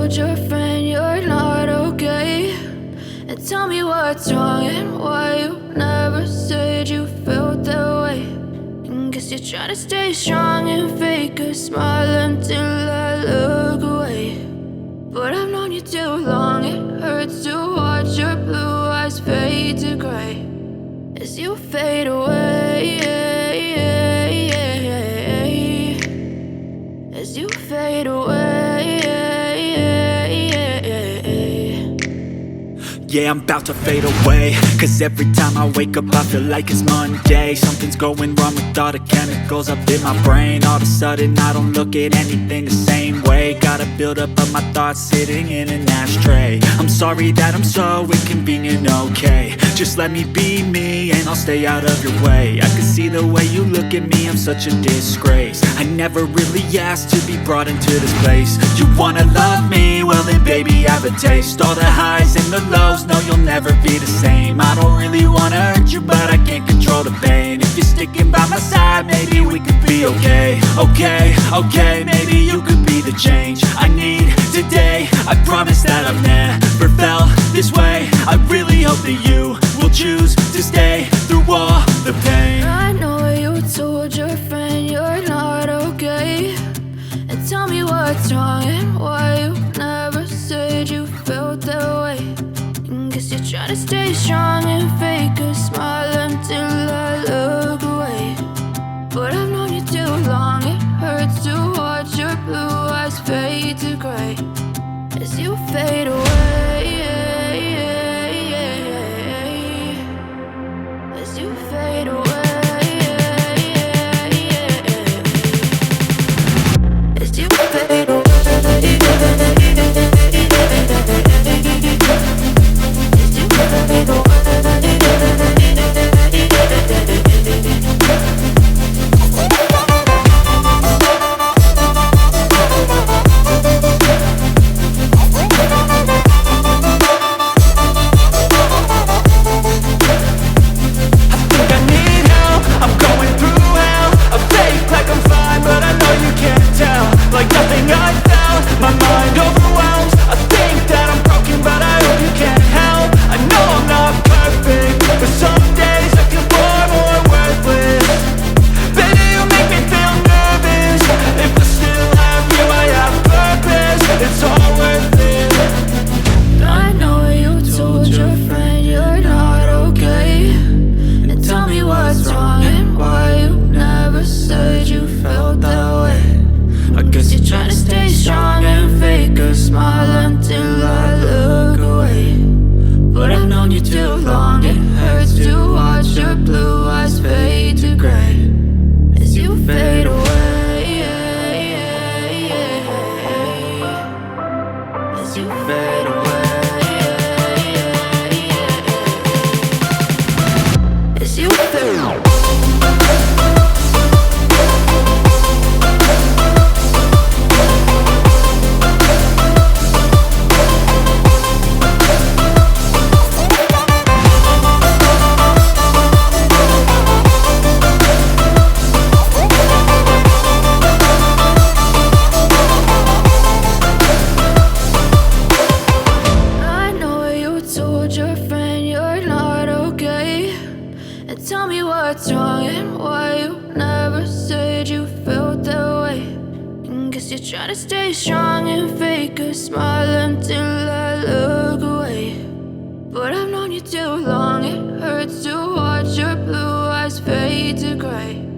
told your friend you're not okay, and tell me what's wrong and why you never said you felt that way. And guess you're trying to stay strong and fake a smile until I look away. But I've known you too long, it hurts to watch your blue eyes fade to gray as you fade away, as you fade away. Yeah, I'm about to fade away, cause every time I wake up I feel like it's Monday. Something's going wrong with all the chemicals up in my brain. All of a sudden I don't look at anything the same way. Got a buildup of my thoughts sitting in an ashtray. I'm sorry that I'm so inconvenient, okay. Just let me be me and I'll stay out of your way. I can see the way you look at me, I'm such a disgrace. I never really asked to be brought into this place. You wanna love me? Well then baby, have a taste. All the highs and the lows, no, you'll never be the same. I don't really wanna hurt you, but I can't control the pain. If you're sticking by my side, maybe we could be okay. Okay, maybe you could be the change I need today. I promise that I've never felt this way. I really hope that you will choose to stay through all the pain. I know you told your friend you're not okay, and tell me what's wrong and why you never said you felt that way. And guess you're trying to stay strong and fake a smile until I look away. But I've known you too long, it hurts to watch your blue eyes fade to gray as you fade away, as you fade away. As you fade away. Tell me what's wrong and why you never said you felt that way. And guess you're trying to stay strong and fake a smile until I look away. But I've known you too long, it hurts to watch your blue eyes fade to gray